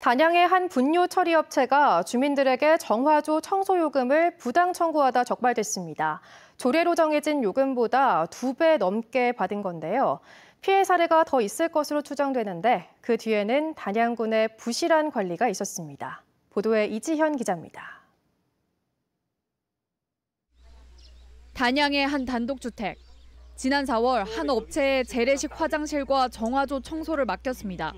단양의 한 분뇨 처리 업체가 주민들에게 정화조 청소 요금을 부당 청구하다 적발됐습니다. 조례로 정해진 요금보다 2배 넘게 받은 건데요. 피해 사례가 더 있을 것으로 추정되는데 그 뒤에는 단양군의 부실한 관리가 있었습니다. 보도에 이지현 기자입니다. 단양의 한 단독주택. 지난 4월 한 업체에 재래식 화장실과 정화조 청소를 맡겼습니다.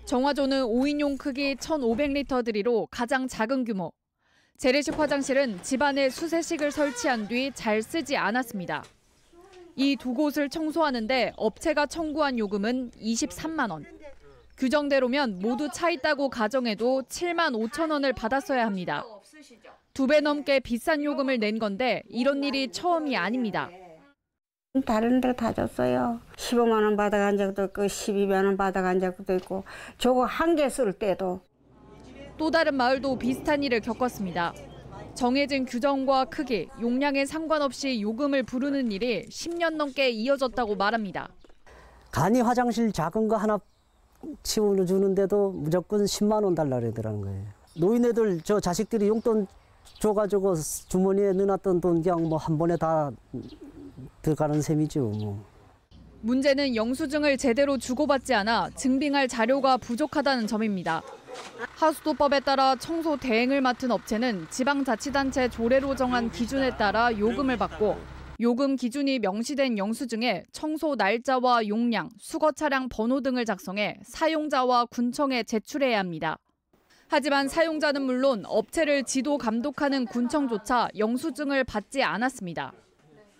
정화조는 5인용 크기 1,500리터들이로 가장 작은 규모. 재래식 화장실은 집안에 수세식을 설치한 뒤 잘 쓰지 않았습니다. 이 두 곳을 청소하는데 업체가 청구한 요금은 23만 원. 규정대로면 모두 차 있다고 가정해도 7만 5천 원을 받았어야 합니다. 2배 넘게 비싼 요금을 낸 건데 이런 일이 처음이 아닙니다. 다른 데 다 줬어요. 15만 원 받아간 적도 있고 12만 원 받아간 적도 있고 저거 한 개 쓸 때도. 또 다른 마을도 비슷한 일을 겪었습니다. 정해진 규정과 크기, 용량에 상관없이 요금을 부르는 일이 10년 넘게 이어졌다고 말합니다. 간이 화장실 작은 거 하나 치워주는데도 무조건 10만 원 달라 그러더라는 거예요. 노인네들 저 자식들이 용돈 줘가지고 주머니에 넣어놨던 돈 그냥 뭐 한 번에 다 들어가는 셈이죠. 뭐. 문제는 영수증을 제대로 주고받지 않아 증빙할 자료가 부족하다는 점입니다. 하수도법에 따라 청소 대행을 맡은 업체는 지방자치단체 조례로 정한 기준에 따라 요금을 받고 요금 기준이 명시된 영수증에 청소 날짜와 용량, 수거 차량 번호 등을 작성해 사용자와 군청에 제출해야 합니다. 하지만 사용자는 물론 업체를 지도 감독하는 군청조차 영수증을 받지 않았습니다.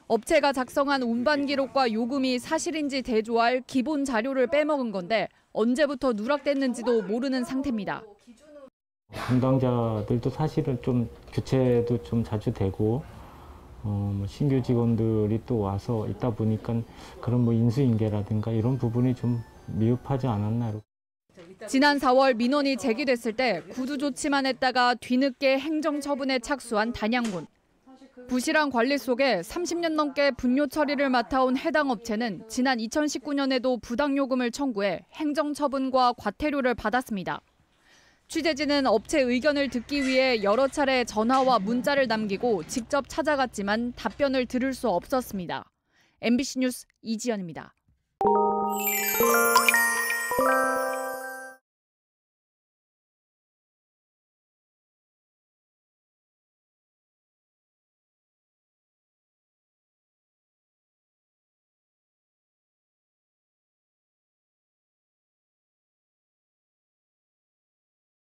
업체가 작성한 운반 기록과 요금이 사실인지 대조할 기본 자료를 빼먹은 건데 언제부터 누락됐는지도 모르는 상태입니다. 담당자들도 사실은 좀 교체도 좀 자주 되고 신규 직원들이 또 와서 있다 보니까 그런 뭐 인수인계라든가 이런 부분이 좀 미흡하지 않았나. 지난 4월 민원이 제기됐을 때 구두 조치만 했다가 뒤늦게 행정처분에 착수한 단양군. 부실한 관리 속에 30년 넘게 분뇨 처리를 맡아온 해당 업체는 지난 2019년에도 부당요금을 청구해 행정처분과 과태료를 받았습니다. 취재진은 업체 의견을 듣기 위해 여러 차례 전화와 문자를 남기고 직접 찾아갔지만 답변을 들을 수 없었습니다. MBC 뉴스 이지연입니다.